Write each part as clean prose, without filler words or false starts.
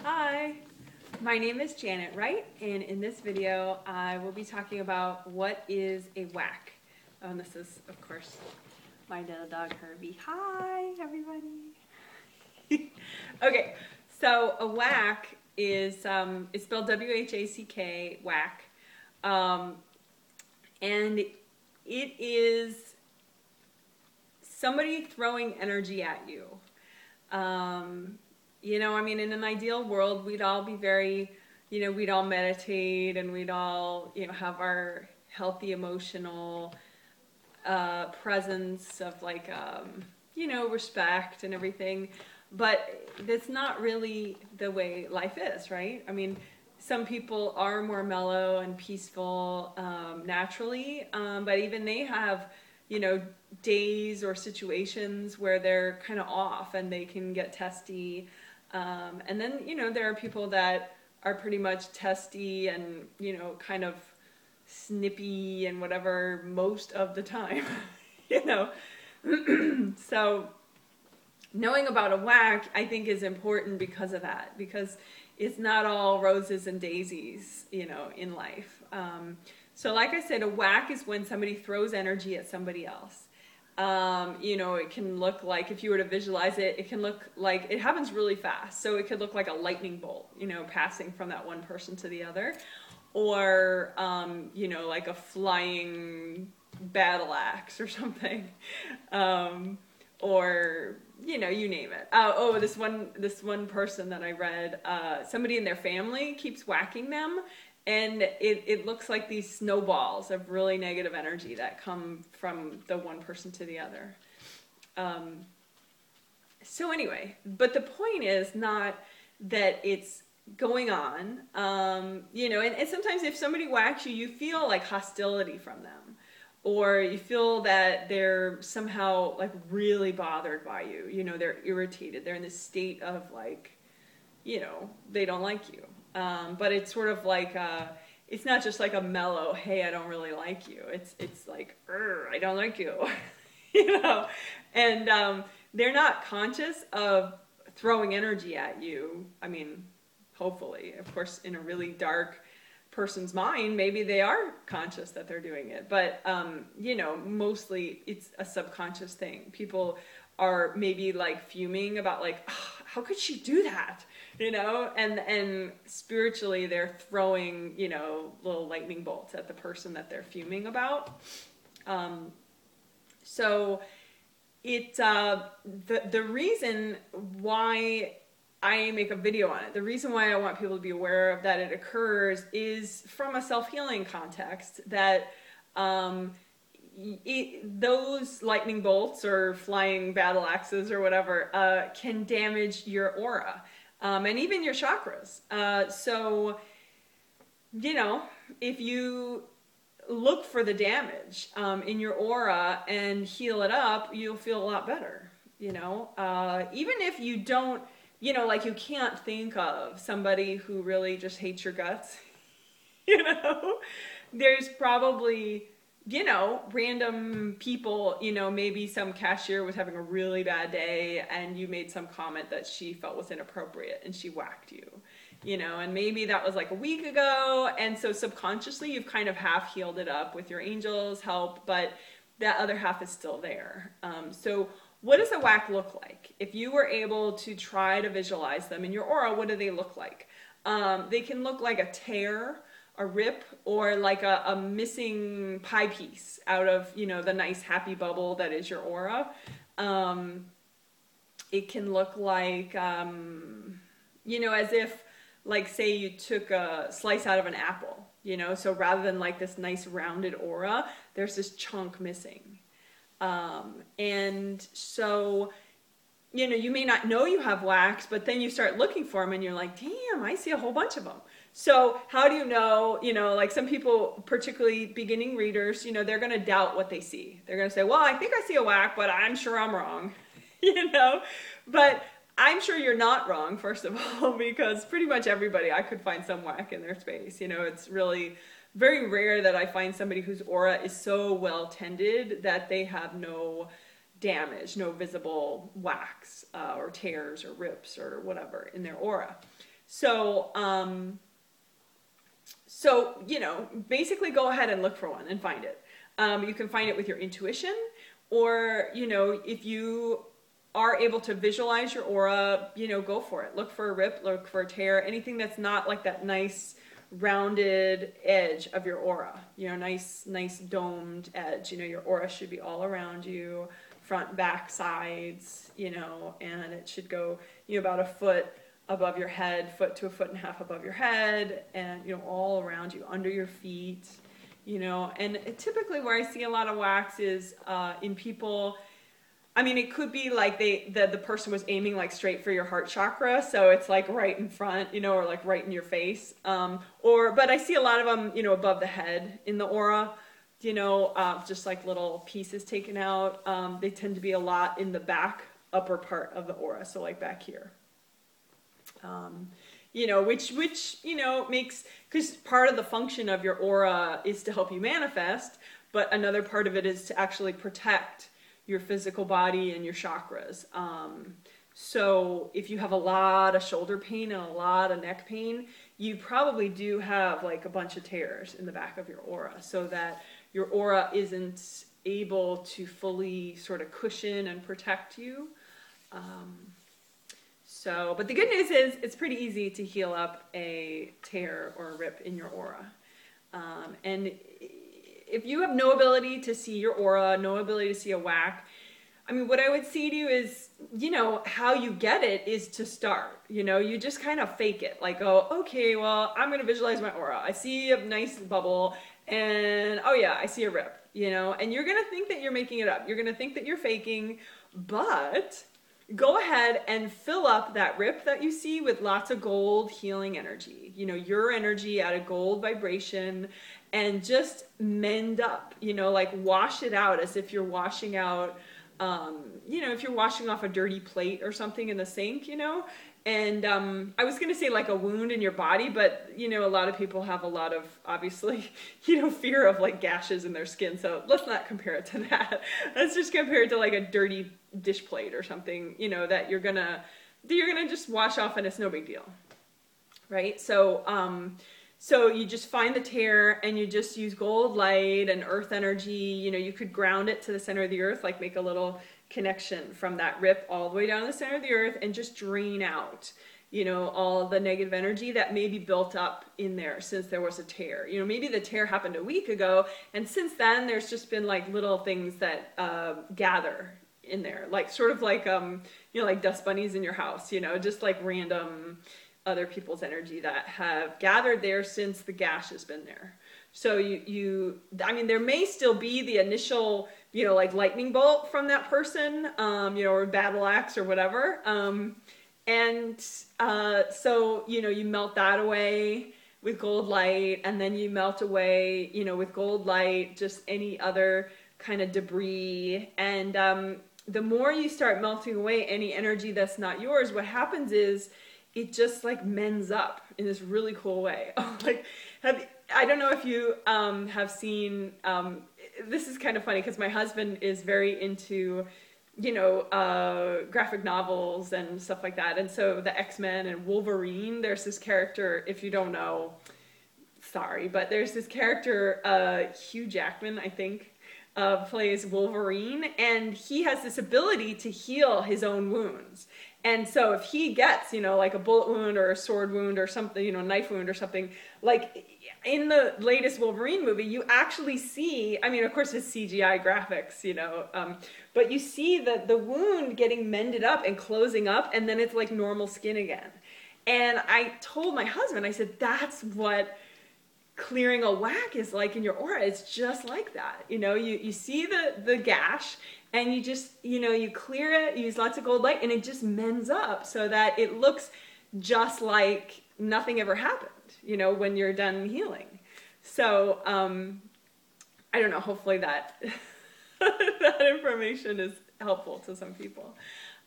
Hi, my name is Janet Wright, and in this video I will be talking about what is a whack. And this is, of course, my little dog Herbie. Hi, everybody. Okay, so a whack is it's spelled W-H-A-C-K, whack, and it is somebody throwing energy at you. You know, I mean, in an ideal world, we'd all be very, we'd all meditate and we'd all, have our healthy emotional presence of like, respect and everything. But that's not really the way life is, right? I mean, some people are more mellow and peaceful naturally, but even they have, days or situations where they're kind of off and they can get testy. And then, there are people that are pretty much testy and, kind of snippy and whatever most of the time, So knowing about a whack, I think, is important because of that, because it's not all roses and daisies, in life. So like I said, a whack is when somebody throws energy at somebody else. It can look like, if you were to visualize it, it can look like, it happens really fast. So it could look like a lightning bolt, passing from that one person to the other. Or, like a flying battle axe or something. Or, you name it. This one person that I read, somebody in their family keeps whacking them. And it looks like these snowballs of really negative energy that come from the one person to the other. So anyway, but the point is not that it's going on, and sometimes if somebody whacks you, you feel like hostility from them. Or you feel that they're somehow like really bothered by you. They're irritated. They're in this state of like, they don't like you. But it's sort of like, it's not just like a mellow, hey, I don't really like you. It's like, I don't like you, And they're not conscious of throwing energy at you. I mean, hopefully, of course, in a really dark person's mind, maybe they are conscious that they're doing it. But, mostly it's a subconscious thing. People are maybe like fuming about like, oh, how could she do that? And spiritually they're throwing, little lightning bolts at the person that they're fuming about. So it, the reason why I make a video on it, the reason why I want people to be aware of that it occurs is from a self-healing context that, those lightning bolts or flying battle axes or whatever can damage your aura and even your chakras. So, if you look for the damage in your aura and heal it up, you'll feel a lot better. Even if you don't, like you can't think of somebody who really just hates your guts, there's probably, random people, maybe some cashier was having a really bad day and you made some comment that she felt was inappropriate and she whacked you, and maybe that was like a week ago. And so subconsciously you've kind of half healed it up with your angels' help, but that other half is still there. So what does a whack look like? If you were able to try to visualize them in your aura, what do they look like? They can look like a tear, a rip, or like a missing pie piece out of, the nice happy bubble that is your aura. It can look like, as if, like, say you took a slice out of an apple, so rather than like this nice rounded aura, there's this chunk missing. And so, you may not know you have whacks, but then you start looking for them and you're like, damn, I see a whole bunch of them. So how do you know, like some people, particularly beginning readers, they're going to doubt what they see. They're going to say, well, I think I see a whack, but I'm sure I'm wrong, but I'm sure you're not wrong, first of all, because pretty much everybody, I could find some whack in their space. It's really very rare that I find somebody whose aura is so well tended that they have no damage, no visible whacks or tears or rips or whatever in their aura. So, you know, basically go ahead and look for one and find it. You can find it with your intuition, or, you know, if you are able to visualize your aura, you know, go for it. Look for a rip, look for a tear, anything that's not like that nice rounded edge of your aura, you know, nice domed edge. You know, your aura should be all around you, front, back, sides, you know, and it should go, you know, about a foot above your head, foot to a foot and a half above your head, and, you know, all around you, under your feet, you know. And typically where I see a lot of wax is in people, I mean, it could be like the person was aiming like straight for your heart chakra, so it's like right in front, you know, or like right in your face. But I see a lot of them, you know, above the head in the aura, you know, just like little pieces taken out. They tend to be a lot in the back upper part of the aura, so like back here. You know, which, you know, makes, because part of the function of your aura is to help you manifest, but another part of it is to actually protect your physical body and your chakras. So if you have a lot of shoulder pain and a lot of neck pain, you probably do have like a bunch of tears in the back of your aura, so that your aura isn't able to fully sort of cushion and protect you. But the good news is it's pretty easy to heal up a tear or a rip in your aura. And if you have no ability to see your aura, no ability to see a whack, I mean, what I would say to you is, you know, how you get it is to start. You know, you just kind of fake it. Like, oh, okay, well, I'm going to visualize my aura. I see a nice bubble, and oh yeah, I see a rip, you know, and you're going to think that you're making it up. You're going to think that you're faking, but go ahead and fill up that rip that you see with lots of gold healing energy, you know, your energy at a gold vibration, and just mend up, you know, like wash it out as if you're washing out, you know, if you're washing off a dirty plate or something in the sink, you know. And I was going to say like a wound in your body, but, you know, a lot of people have a lot of, obviously, you know, fear of like gashes in their skin. So let's not compare it to that. Let's just compare it to like a dirty dish plate or something, you know, that you're going to just wash off, and it's no big deal. Right? So you just find the tear, and you just use gold light and earth energy. You know, you could ground it to the center of the earth, like make a little connection from that rip all the way down to the center of the earth, and just drain out, you know, all the negative energy that may be built up in there since there was a tear. You know, maybe the tear happened a week ago, and since then there's just been like little things that gather in there, like sort of like you know, like dust bunnies in your house, you know, just like random other people's energy that have gathered there since the gash has been there. So I mean, there may still be the initial, you know, like lightning bolt from that person, you know, or battle axe or whatever. So, you know, you melt that away with gold light, and then you melt away, you know, with gold light, just any other kind of debris. And the more you start melting away any energy that's not yours, what happens is it just like mends up in this really cool way. Like, I don't know if you have seen, this is kind of funny because my husband is very into, you know, graphic novels and stuff like that. And so the X-Men and Wolverine, there's this character, if you don't know, sorry, but there's this character, Hugh Jackman, I think, plays Wolverine, and he has this ability to heal his own wounds. And so if he gets, you know, like a bullet wound or a sword wound or something, you know, knife wound or something, like in the latest Wolverine movie, you actually see, I mean, of course it's CGI graphics, you know, but you see the wound getting mended up and closing up, and then it's like normal skin again. And I told my husband, I said, that's what clearing a whack is like in your aura. It's just like that. You know, you see the gash, and you just, you know, you clear it, you use lots of gold light, and it just mends up so that it looks just like nothing ever happened, you know, when you're done healing. So, I don't know, hopefully that, that information is helpful to some people.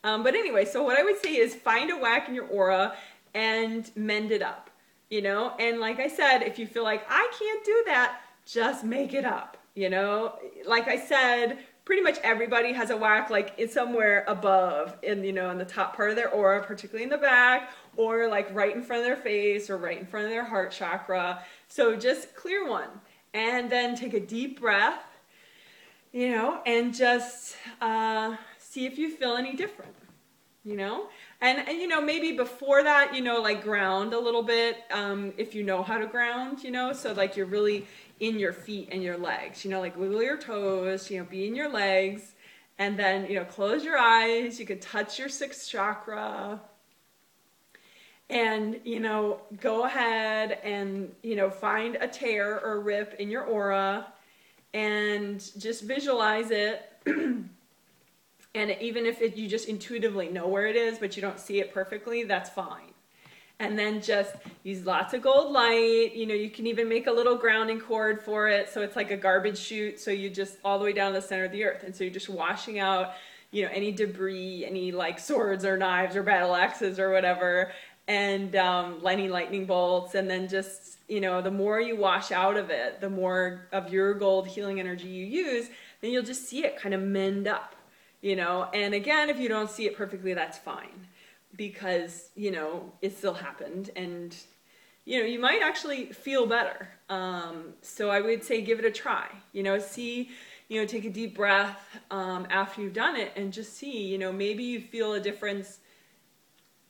But anyway, so what I would say is find a whack in your aura and mend it up, you know? And like I said, if you feel like I can't do that, just make it up, you know? Like I said, pretty much everybody has a whack, like it's somewhere above in, you know, in the top part of their aura, particularly in the back, or like right in front of their face or right in front of their heart chakra. So just clear one and then take a deep breath, you know, and just see if you feel any different, you know. And you know, maybe before that, you know, like ground a little bit, if you know how to ground, you know, so like you're really in your feet and your legs, you know, like wiggle your toes, you know, be in your legs, and then, you know, close your eyes. You could touch your sixth chakra, and, you know, go ahead and, you know, find a tear or rip in your aura and just visualize it. And even if you just intuitively know where it is, but you don't see it perfectly, that's fine. And then just use lots of gold light. You know, you can even make a little grounding cord for it. So it's like a garbage chute. So you just all the way down to the center of the earth. And so you're just washing out, you know, any debris, any like swords or knives or battle axes or whatever, and any lightning bolts. And then just, you know, the more you wash out of it, the more of your gold healing energy you use, then you'll just see it kind of mend up. You know, and again, if you don't see it perfectly, that's fine, because, you know, it still happened, and, you know, you might actually feel better. So I would say give it a try, you know, see, you know, take a deep breath after you've done it and just see, you know, maybe you feel a difference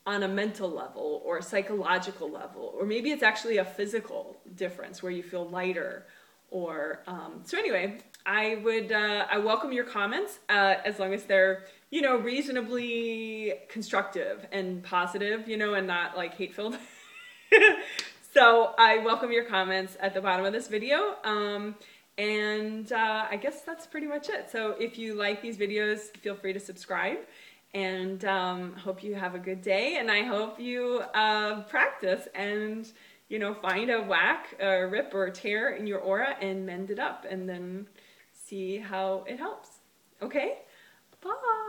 on a mental level or a psychological level, or maybe it's actually a physical difference where you feel lighter. Or so anyway, I welcome your comments as long as they're, you know, reasonably constructive and positive, you know, and not like hate-filled. So I welcome your comments at the bottom of this video. And I guess that's pretty much it. So if you like these videos, feel free to subscribe, and hope you have a good day. And I hope you practice and, you know, find a whack, a rip, or a tear in your aura and mend it up, and then see how it helps. Okay? Bye!